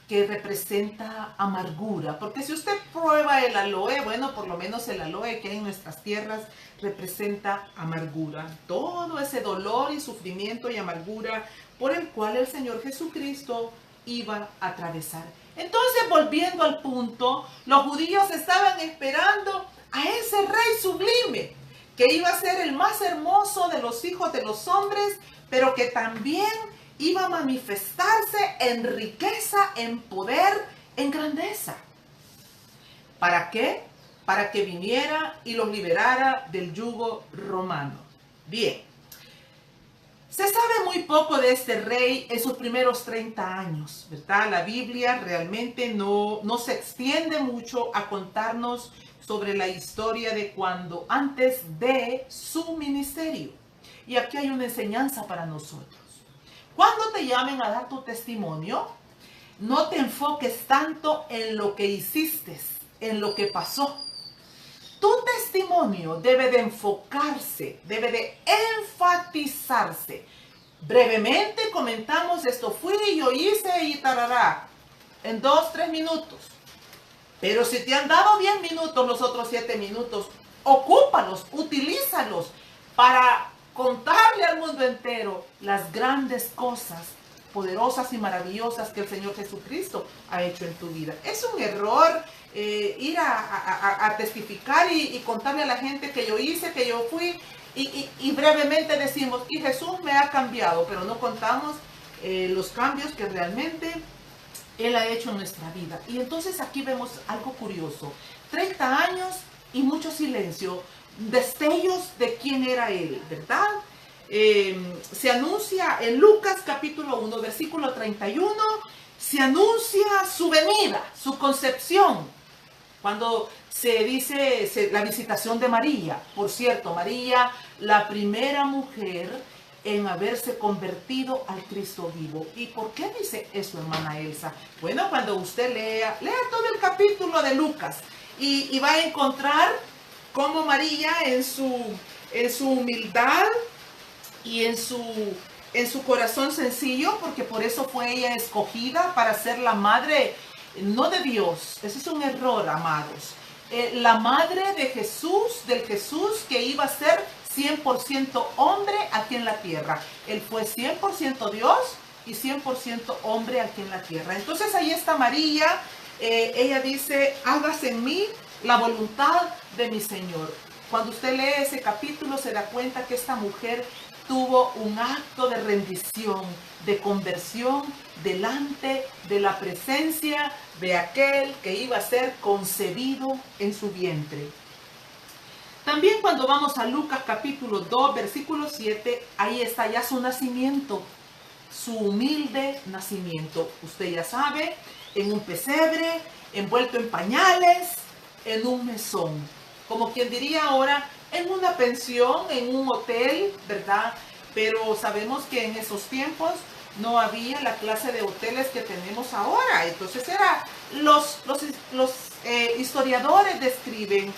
que representa amargura, porque si usted prueba el aloe, bueno, por lo menos el aloe que hay en nuestras tierras representa amargura, todo ese dolor y sufrimiento y amargura por el cual el Señor Jesucristo iba a atravesar. Entonces, volviendo al punto, los judíos estaban esperando a ese rey sublime, que iba a ser el más hermoso de los hijos de los hombres, pero que también iba a manifestarse en riqueza, en poder, en grandeza. ¿Para qué? Para que viniera y los liberara del yugo romano. Bien. Se sabe muy poco de este rey en sus primeros 30 años, ¿verdad? La Biblia realmente no se extiende mucho a contarnos sobre la historia de cuando antes de su ministerio. Y aquí hay una enseñanza para nosotros. Cuando te llamen a dar tu testimonio, no te enfoques tanto en lo que hiciste, en lo que pasó. Tu testimonio debe de enfocarse, debe de enfatizarse. Brevemente comentamos, esto fui, yo hice y tarará, en 2, 3 minutos. Pero si te han dado 10 minutos, los otros 7 minutos, ocúpalos, utilízalos para contarle al mundo entero las grandes cosas poderosas y maravillosas que el Señor Jesucristo ha hecho en tu vida. Es un error ir a testificar y contarle a la gente que yo hice, que yo fui, y brevemente decimos, y Jesús me ha cambiado, pero no contamos los cambios que realmente Él ha hecho en nuestra vida. Y entonces aquí vemos algo curioso. 30 años y mucho silencio, destellos de quién era Él, ¿verdad? Se anuncia en Lucas capítulo 1, versículo 31, se anuncia su venida, su concepción. Cuando se dice la visitación de María, por cierto, María, la primera mujer en haberse convertido al Cristo vivo. ¿Y por qué dice eso, hermana Elsa? Bueno, cuando usted lea todo el capítulo de Lucas y va a encontrar cómo María en su humildad y en su corazón sencillo, porque por eso fue ella escogida para ser la madre, no de Dios, ese es un error, amados, la madre de Jesús, del Jesús que iba a ser 100% hombre aquí en la tierra. Él fue 100% Dios y 100% hombre aquí en la tierra. Entonces ahí está María, ella dice, hágase en mí la voluntad de mi Señor. Cuando usted lee ese capítulo se da cuenta que esta mujer tuvo un acto de rendición, de conversión delante de la presencia de aquel que iba a ser concebido en su vientre. También cuando vamos a Lucas capítulo 2, versículo 7, ahí está ya su nacimiento, su humilde nacimiento. Usted ya sabe, en un pesebre, envuelto en pañales, en un mesón. Como quien diría ahora, en una pensión, en un hotel, ¿verdad? Pero sabemos que en esos tiempos no había la clase de hoteles que tenemos ahora. Entonces los historiadores describen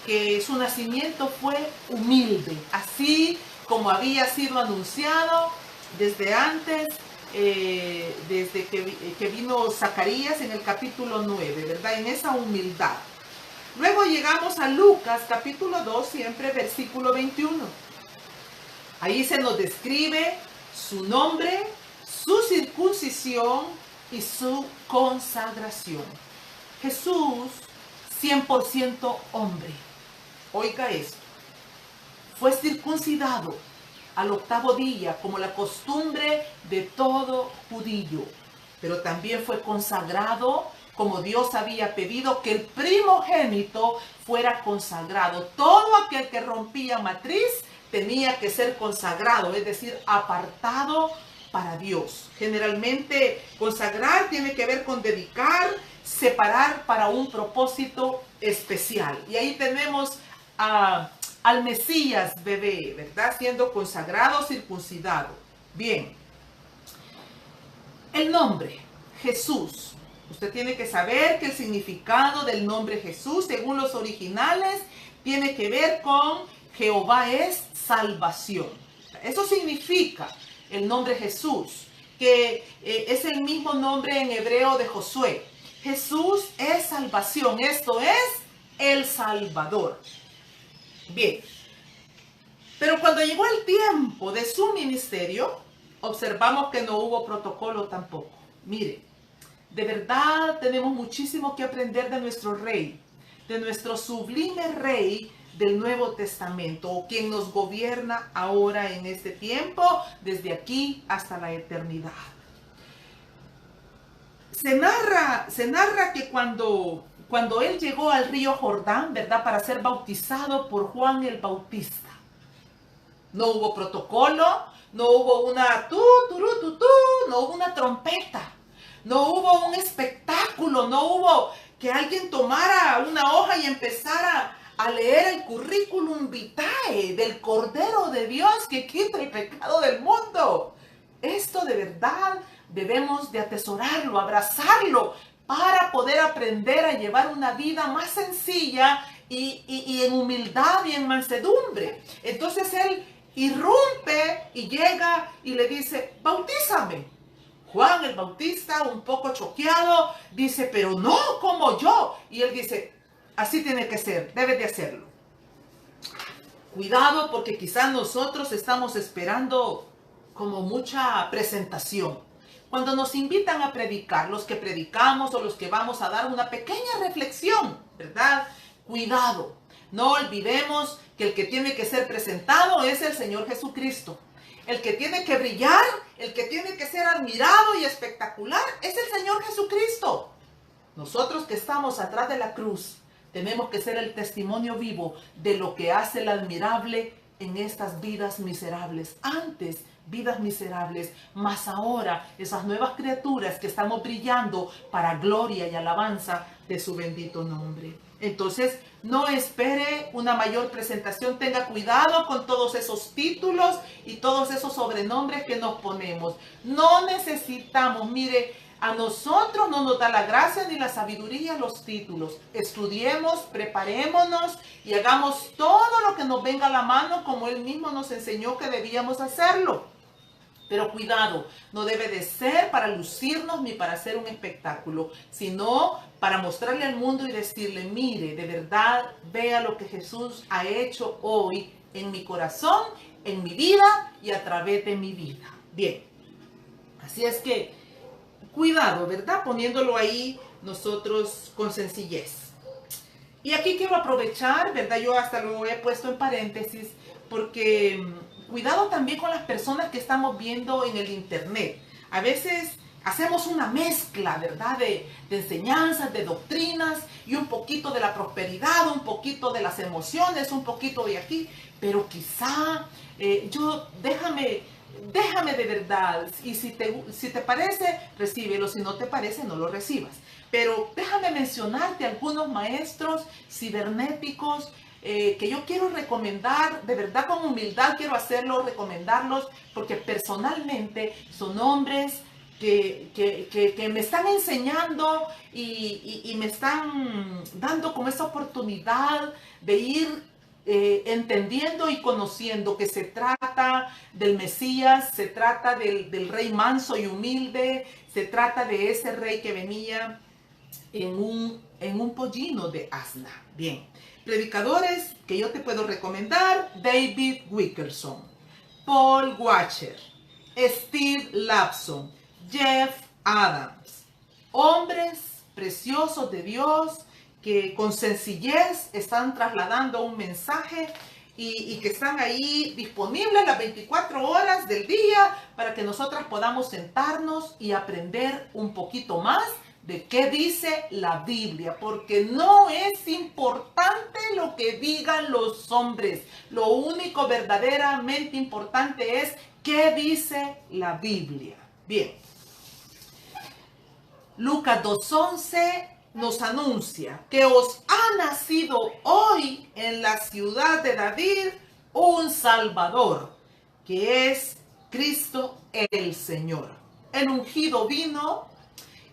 que su nacimiento fue humilde, así como había sido anunciado desde antes, desde que vino Zacarías en el capítulo 9, ¿verdad? En esa humildad. Luego llegamos a Lucas capítulo 2, siempre versículo 21. Ahí se nos describe su nombre, su circuncisión y su consagración. Jesús, 100% hombre. Oiga esto. Fue circuncidado al 8º día, como la costumbre de todo judío. Pero también fue consagrado, como Dios había pedido que el primogénito fuera consagrado. Todo aquel que rompía matriz tenía que ser consagrado, es decir, apartado para Dios. Generalmente consagrar tiene que ver con dedicar, separar para un propósito especial. Y ahí tenemos al Mesías bebé, ¿verdad? Siendo consagrado, circuncidado. Bien. El nombre, Jesús. Usted tiene que saber que el significado del nombre Jesús, según los originales, tiene que ver con Jehová es salvación. Eso significa el nombre Jesús, que es el mismo nombre en hebreo de Josué. Jesús es salvación, esto es el Salvador. Bien, pero cuando llegó el tiempo de su ministerio, observamos que no hubo protocolo tampoco. Mire, de verdad tenemos muchísimo que aprender de nuestro rey, de nuestro sublime rey del Nuevo Testamento, quien nos gobierna ahora en este tiempo, desde aquí hasta la eternidad. Se narra que cuando él llegó al río Jordán, ¿verdad?, para ser bautizado por Juan el Bautista, no hubo protocolo, no hubo una no hubo una trompeta, no hubo un espectáculo, no hubo que alguien tomara una hoja y empezara a leer el currículum vitae del Cordero de Dios que quita el pecado del mundo. Esto de verdad debemos de atesorarlo, abrazarlo, para poder aprender a llevar una vida más sencilla y en humildad y en mansedumbre. Entonces él irrumpe y llega y le dice, bautízame. Juan el Bautista, un poco choqueado, dice, pero no, como yo. Y él dice, así tiene que ser, debes de hacerlo. Cuidado, porque quizás nosotros estamos esperando como mucha presentación. Cuando nos invitan a predicar, los que predicamos o los que vamos a dar una pequeña reflexión, ¿verdad? Cuidado, no olvidemos que el que tiene que ser presentado es el Señor Jesucristo. El que tiene que brillar, el que tiene que ser admirado y espectacular es el Señor Jesucristo. Nosotros que estamos atrás de la cruz, tenemos que ser el testimonio vivo de lo que hace el admirable en estas vidas miserables. Antes, vidas miserables, mas ahora esas nuevas criaturas que estamos brillando para gloria y alabanza de su bendito nombre. Entonces, no espere una mayor presentación, tenga cuidado con todos esos títulos y todos esos sobrenombres que nos ponemos. No necesitamos, mire, a nosotros no nos da la gracia ni la sabiduría los títulos. Estudiemos, preparémonos y hagamos todo lo que nos venga a la mano como Él mismo nos enseñó que debíamos hacerlo. Pero cuidado, no debe de ser para lucirnos ni para hacer un espectáculo, sino para mostrarle al mundo y decirle, mire, de verdad, vea lo que Jesús ha hecho hoy en mi corazón, en mi vida y a través de mi vida. Bien, así es que cuidado, ¿verdad? Poniéndolo ahí nosotros con sencillez. Y aquí quiero aprovechar, ¿verdad? Yo hasta lo he puesto en paréntesis porque cuidado también con las personas que estamos viendo en el internet. A veces hacemos una mezcla, ¿verdad? De enseñanzas, de doctrinas y un poquito de la prosperidad, un poquito de las emociones, un poquito de aquí. Pero quizá déjame de verdad, y si te parece, recíbelo, si no te parece, no lo recibas. Pero déjame mencionarte algunos maestros cibernéticos que yo quiero recomendar, de verdad con humildad quiero hacerlo, recomendarlos, porque personalmente son hombres que me están enseñando y me están dando como esa oportunidad de ir entendiendo y conociendo que se trata del Mesías, se trata del rey manso y humilde, se trata de ese rey que venía en un pollino de asna. Bien, predicadores que yo te puedo recomendar: David Wilkerson, Paul Washer, Steve Lapson, Jeff Adams. Hombres preciosos de Dios que con sencillez están trasladando un mensaje y que están ahí disponibles las 24 horas del día para que nosotras podamos sentarnos y aprender un poquito más de qué dice la Biblia, porque no es importante lo que digan los hombres. Lo único verdaderamente importante es qué dice la Biblia. Bien. Lucas 2:11 nos anuncia que os ha nacido hoy en la ciudad de David un Salvador, que es Cristo el Señor. El ungido vino,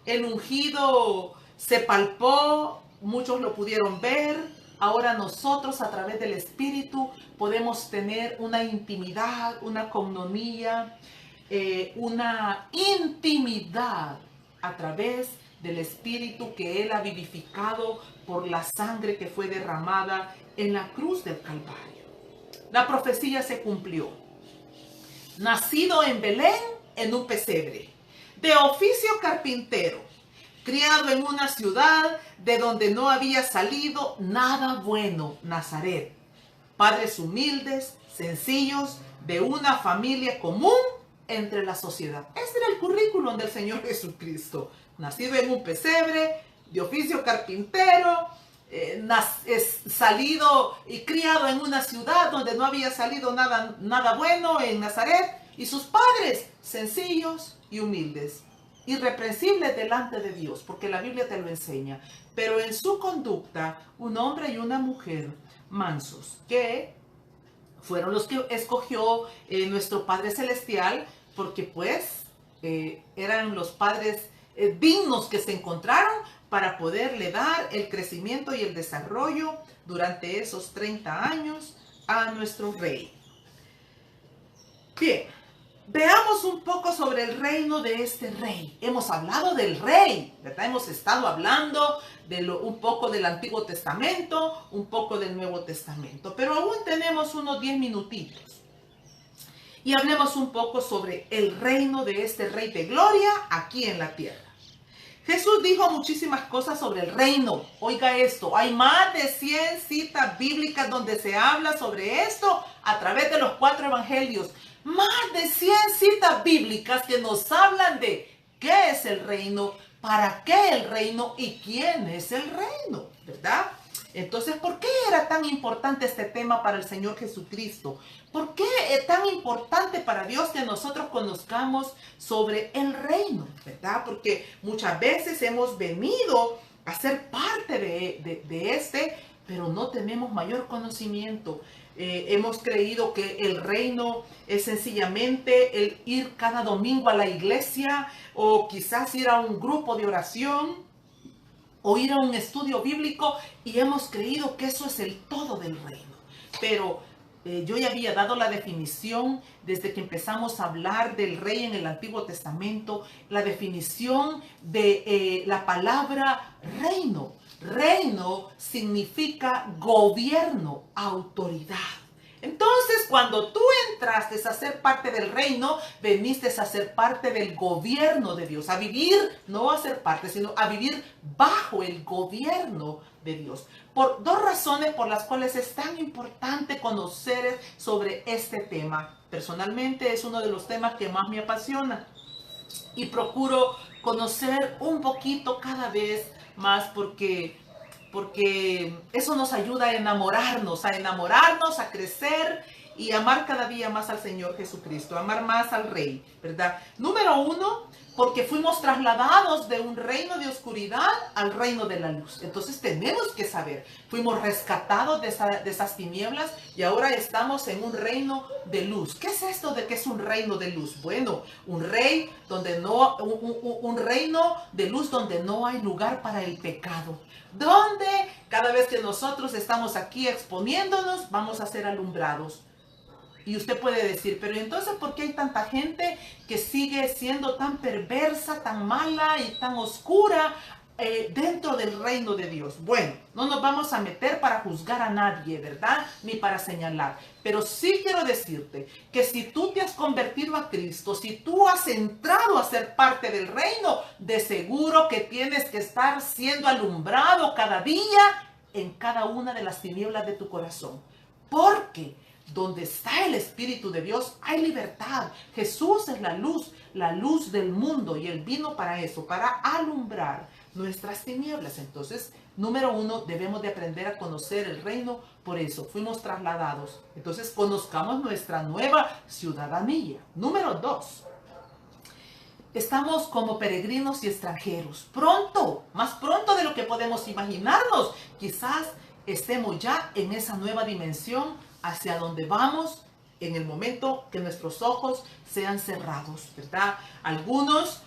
el ungido se palpó, muchos lo pudieron ver. Ahora nosotros a través del Espíritu podemos tener una intimidad, una coinonía, una intimidad a través del Espíritu que Él ha vivificado por la sangre que fue derramada en la cruz del Calvario. La profecía se cumplió. Nacido en Belén, en un pesebre, de oficio carpintero, criado en una ciudad de donde no había salido nada bueno, Nazaret. Padres humildes, sencillos, de una familia común entre la sociedad. Este era el currículum del Señor Jesucristo. Nacido en un pesebre, de oficio carpintero, salido y criado en una ciudad donde no había salido nada bueno, en Nazaret, y sus padres sencillos y humildes, irreprensibles delante de Dios, porque la Biblia te lo enseña, pero en su conducta un hombre y una mujer mansos, que fueron los que escogió nuestro Padre Celestial, porque pues eran los padres dignos que se encontraron para poderle dar el crecimiento y el desarrollo durante esos 30 años a nuestro rey. Bien, veamos un poco sobre el reino de este rey. Hemos hablado del rey, ¿verdad? Hemos estado hablando un poco del Antiguo Testamento, un poco del Nuevo Testamento, pero aún tenemos unos 10 minutitos. Y hablemos un poco sobre el reino de este rey de gloria aquí en la tierra. Jesús dijo muchísimas cosas sobre el reino. Oiga esto, hay más de 100 citas bíblicas donde se habla sobre esto a través de los 4 evangelios. Más de 100 citas bíblicas que nos hablan de qué es el reino, para qué el reino y quién es el reino, ¿verdad? Entonces, ¿por qué era tan importante este tema para el Señor Jesucristo? ¿Por qué es tan importante para Dios que nosotros conozcamos sobre el reino, ¿verdad? Porque muchas veces hemos venido a ser parte de este, pero no tenemos mayor conocimiento. Hemos creído que el reino es sencillamente el ir cada domingo a la iglesia o quizás ir a un grupo de oración o ir a un estudio bíblico y hemos creído que eso es el todo del reino. Pero yo ya había dado la definición desde que empezamos a hablar del rey en el Antiguo Testamento, la definición de la palabra reino. Reino significa gobierno, autoridad. Entonces, cuando tú entraste a ser parte del reino, veniste a ser parte del gobierno de Dios, a vivir, no a ser parte, sino a vivir bajo el gobierno de Dios. Por 2 razones por las cuales es tan importante conocer sobre este tema. Personalmente es uno de los temas que más me apasiona y procuro conocer un poquito cada vez más porque eso nos ayuda a enamorarnos, a crecer y amar cada día más al Señor Jesucristo, amar más al Rey, ¿verdad? Número 1, porque fuimos trasladados de un reino de oscuridad al reino de la luz. Entonces tenemos que saber, fuimos rescatados de esas tinieblas y ahora estamos en un reino de luz. ¿Qué es esto de que es un reino de luz? Bueno, un reino de luz donde no hay lugar para el pecado. Donde cada vez que nosotros estamos aquí exponiéndonos, vamos a ser alumbrados. Y usted puede decir, pero entonces, ¿por qué hay tanta gente que sigue siendo tan perversa, tan mala y tan oscura dentro del reino de Dios? Bueno, no nos vamos a meter para juzgar a nadie, ¿verdad? Ni para señalar. Pero sí quiero decirte que si tú te has convertido a Cristo, si tú has entrado a ser parte del reino, de seguro que tienes que estar siendo alumbrado cada día en cada una de las tinieblas de tu corazón. Porque donde está el Espíritu de Dios hay libertad. Jesús es la luz del mundo y Él vino para eso, para alumbrar nuestras tinieblas. Entonces, número 1, debemos de aprender a conocer el reino. Por eso fuimos trasladados. Entonces, conozcamos nuestra nueva ciudadanía. Número 2, estamos como peregrinos y extranjeros. Pronto, más pronto de lo que podemos imaginarnos. Quizás estemos ya en esa nueva dimensión hacia donde vamos en el momento que nuestros ojos sean cerrados, ¿verdad? Algunos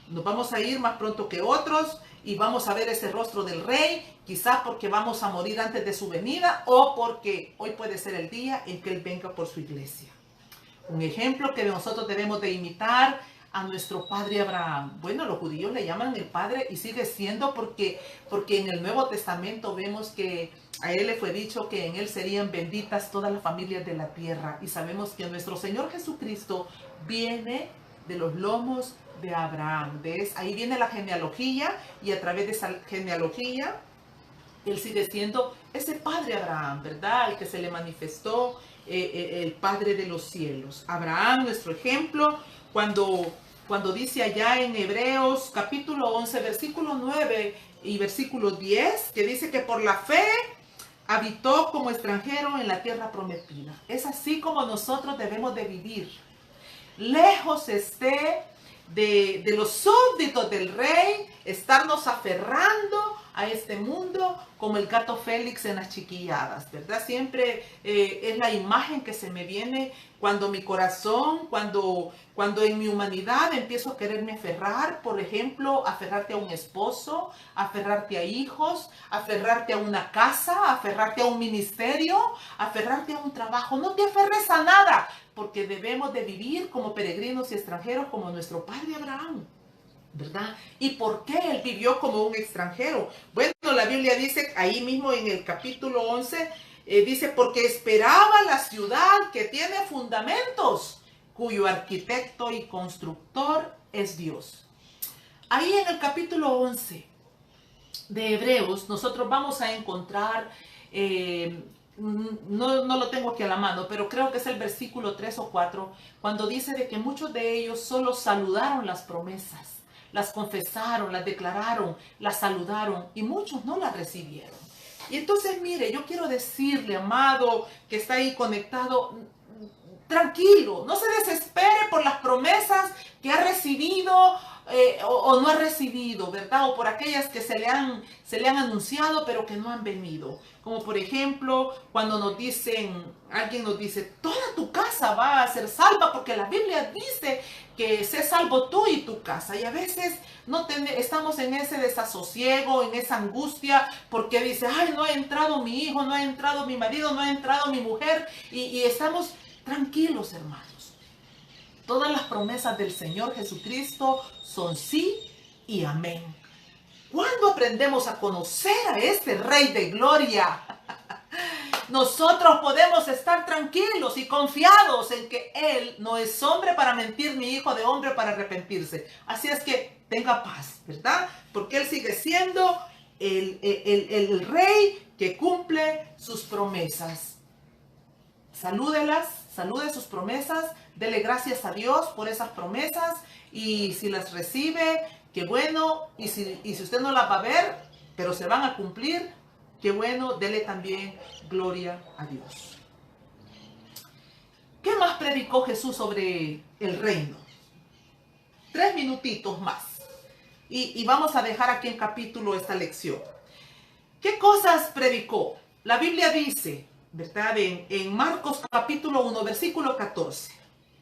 nos vamos a ir más pronto que otros y vamos a ver ese rostro del Rey, quizás porque vamos a morir antes de su venida o porque hoy puede ser el día en que Él venga por su iglesia. Un ejemplo que nosotros debemos de imitar a nuestro padre Abraham. Bueno, los judíos le llaman el padre y sigue siendo porque en el Nuevo Testamento vemos que a él le fue dicho que en él serían benditas todas las familias de la tierra. Y sabemos que nuestro Señor Jesucristo viene de los lomos de Abraham. Ahí viene la genealogía y a través de esa genealogía él sigue siendo ese padre Abraham, ¿verdad? El que se le manifestó el Padre de los cielos. Abraham, nuestro ejemplo, cuando dice allá en Hebreos capítulo 11, versículo 9 y versículo 10, que dice que por la fe habitó como extranjero en la tierra prometida. Es así como nosotros debemos de vivir. Lejos esté de los súbditos del rey, estarnos aferrando a este mundo como el gato Félix en las chiquilladas, ¿verdad? Siempre es la imagen que se me viene cuando mi corazón, cuando en mi humanidad empiezo a quererme aferrar, por ejemplo, aferrarte a un esposo, aferrarte a hijos, aferrarte a una casa, aferrarte a un ministerio, aferrarte a un trabajo. No te aferres a nada, porque debemos de vivir como peregrinos y extranjeros como nuestro padre Abraham, ¿verdad? ¿Y por qué él vivió como un extranjero? Bueno, la Biblia dice ahí mismo en el capítulo 11, dice, porque esperaba la ciudad que tiene fundamentos, cuyo arquitecto y constructor es Dios. Ahí en el capítulo 11 de Hebreos, nosotros vamos a encontrar, no lo tengo aquí a la mano, pero creo que es el versículo 3 o 4, cuando dice de que muchos de ellos solo saludaron las promesas, las confesaron, las declararon, las saludaron, y muchos no las recibieron. Y entonces, mire, yo quiero decirle, amado, que está ahí conectado, tranquilo, no se desespere por las promesas que ha recibido o no ha recibido, ¿verdad? O por aquellas que se le han anunciado pero que no han venido. Como por ejemplo, cuando nos dicen, alguien nos dice, toda tu casa va a ser salva, porque la Biblia dice que sé salvo tú y tu casa. Y a veces estamos en ese desasosiego, en esa angustia, porque dice, ay, no ha entrado mi hijo, no ha entrado mi marido, no ha entrado mi mujer, y estamos tranquilos, hermanos. Todas las promesas del Señor Jesucristo son sí y amén. ¿Cuándo aprendemos a conocer a este Rey de Gloria? Nosotros podemos estar tranquilos y confiados en que Él no es hombre para mentir, ni hijo de hombre para arrepentirse. Así es que tenga paz, ¿verdad? Porque Él sigue siendo el Rey que cumple sus promesas. Salúdelas, salude sus promesas, dele gracias a Dios por esas promesas, y si las recibe, qué bueno, y si usted no las va a ver, pero se van a cumplir, qué bueno, dele también gloria a Dios. ¿Qué más predicó Jesús sobre el reino? 3 minutitos más, y vamos a dejar aquí en capítulo esta lección. ¿Qué cosas predicó? La Biblia dice, ¿verdad? En Marcos capítulo 1, versículo 14.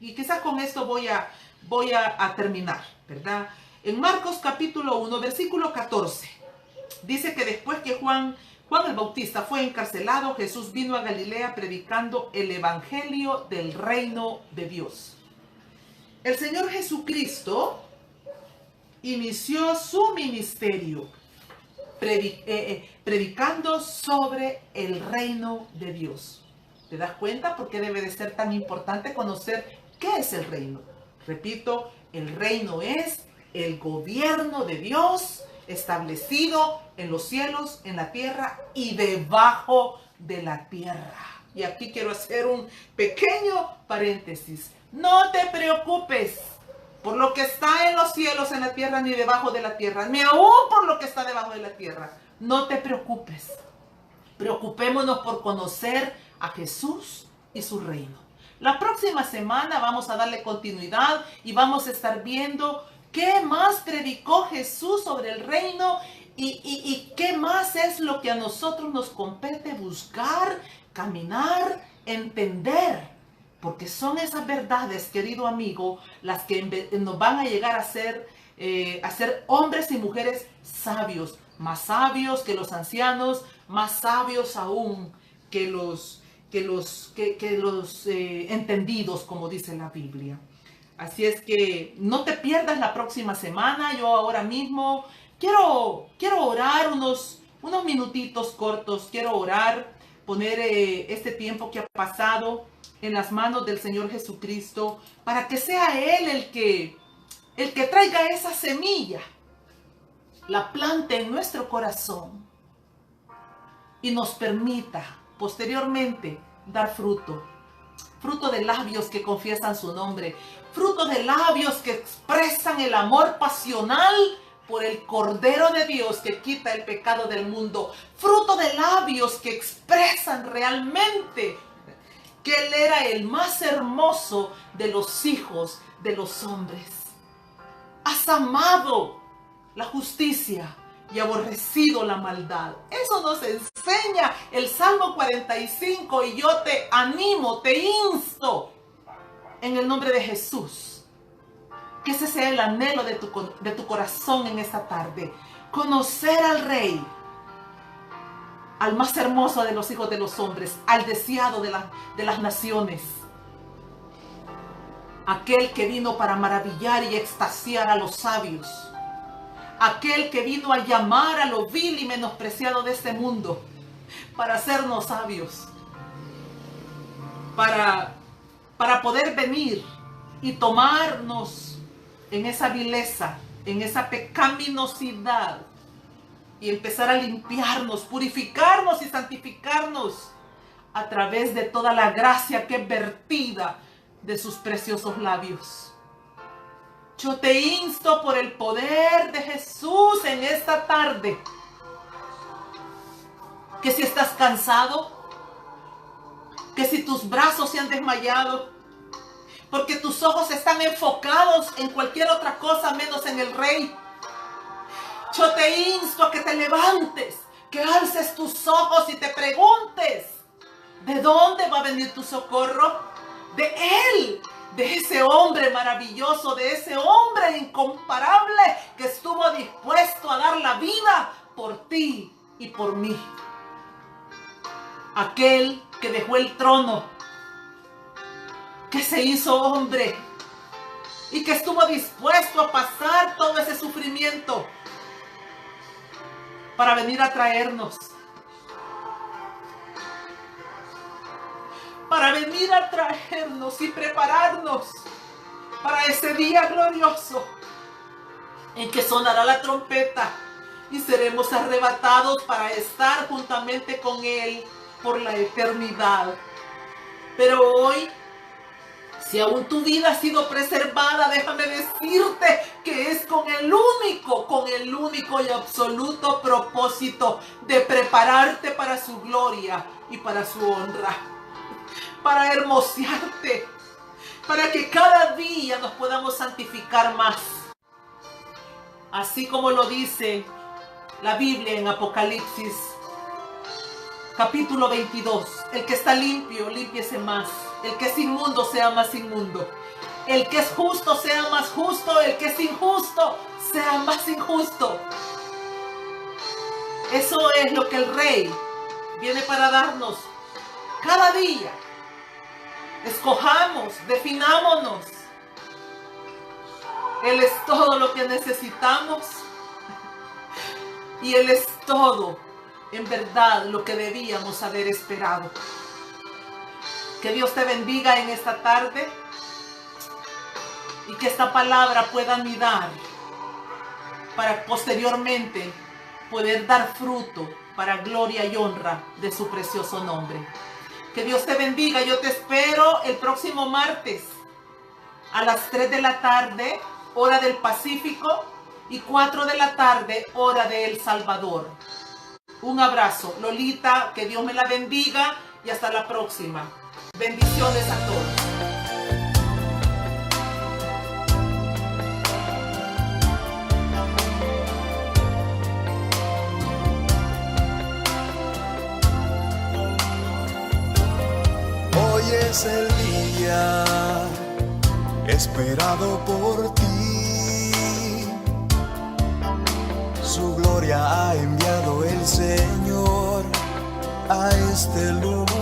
Y quizás con esto voy a terminar, ¿verdad? En Marcos capítulo 1, versículo 14. Dice que después que Juan el Bautista fue encarcelado, Jesús vino a Galilea predicando el evangelio del reino de Dios. El Señor Jesucristo inició su ministerio predicando sobre el reino de Dios. ¿Te das cuenta por qué debe de ser tan importante conocer qué es el reino? Repito, el reino es el gobierno de Dios establecido en los cielos, en la tierra y debajo de la tierra. Y aquí quiero hacer un pequeño paréntesis. No te preocupes por lo que está en los cielos, en la tierra, ni debajo de la tierra, ni aún por lo que está debajo de la tierra. No te preocupes. Preocupémonos por conocer a Jesús y su reino. La próxima semana vamos a darle continuidad y vamos a estar viendo qué más predicó Jesús sobre el reino y qué más es lo que a nosotros nos compete buscar, caminar, entender. Porque son esas verdades, querido amigo, las que nos van a llegar a ser hombres y mujeres sabios, más sabios que los ancianos, más sabios aún que los entendidos, como dice la Biblia. Así es que no te pierdas la próxima semana. Yo ahora mismo quiero orar unos minutitos cortos. Quiero orar, poner este tiempo que ha pasado en las manos del Señor Jesucristo, para que sea Él el que traiga esa semilla, la plante en nuestro corazón y nos permita posteriormente dar fruto de labios que confiesan su nombre, fruto de labios que expresan el amor pasional por el Cordero de Dios que quita el pecado del mundo, fruto de labios que expresan realmente que Él era el más hermoso de los hijos de los hombres. Has amado la justicia y aborrecido la maldad. Eso nos enseña el Salmo 45 y yo te animo, te insto en el nombre de Jesús. Que ese sea el anhelo de tu corazón en esta tarde. Conocer al Rey, al más hermoso de los hijos de los hombres, al deseado de las naciones. Aquel que vino para maravillar y extasiar a los sabios. Aquel que vino a llamar a lo vil y menospreciado de este mundo para hacernos sabios. Para poder venir y tomarnos en esa vileza, en esa pecaminosidad y empezar a limpiarnos, purificarnos y santificarnos a través de toda la gracia que es vertida de sus preciosos labios. Yo te insto por el poder de Jesús en esta tarde, que si estás cansado, que si tus brazos se han desmayado, porque tus ojos están enfocados en cualquier otra cosa menos en el Rey, yo te insto a que te levantes, que alces tus ojos y te preguntes, ¿de dónde va a venir tu socorro? De Él, de ese hombre maravilloso, de ese hombre incomparable que estuvo dispuesto a dar la vida por ti y por mí. Aquel que dejó el trono, que se hizo hombre y que estuvo dispuesto a pasar todo ese sufrimiento para venir a traernos. Para venir a traernos y prepararnos para ese día glorioso en que sonará la trompeta y seremos arrebatados para estar juntamente con Él por la eternidad. Pero hoy, si aún tu vida ha sido preservada, déjame decirte que es con el único y absoluto propósito de prepararte para su gloria y para su honra. Para hermosearte, para que cada día nos podamos santificar más. Así como lo dice la Biblia en Apocalipsis, capítulo 22. El que está limpio, límpiese más. El que es inmundo, sea más inmundo. El que es justo, sea más justo. El que es injusto, sea más injusto. Eso es lo que el Rey viene para darnos cada día. Escojamos, definámonos. Él es todo lo que necesitamos. Y Él es todo, en verdad, lo que debíamos haber esperado. Que Dios te bendiga en esta tarde. Y que esta palabra pueda anidar para posteriormente poder dar fruto para gloria y honra de su precioso nombre. Que Dios te bendiga. Yo te espero el próximo martes a las 3 de la tarde, hora del Pacífico, y 4 de la tarde, hora de El Salvador. Un abrazo. Lolita, que Dios me la bendiga y hasta la próxima. Bendiciones a todos. Hoy es el día esperado por ti. Su gloria ha enviado el Señor a este lugar.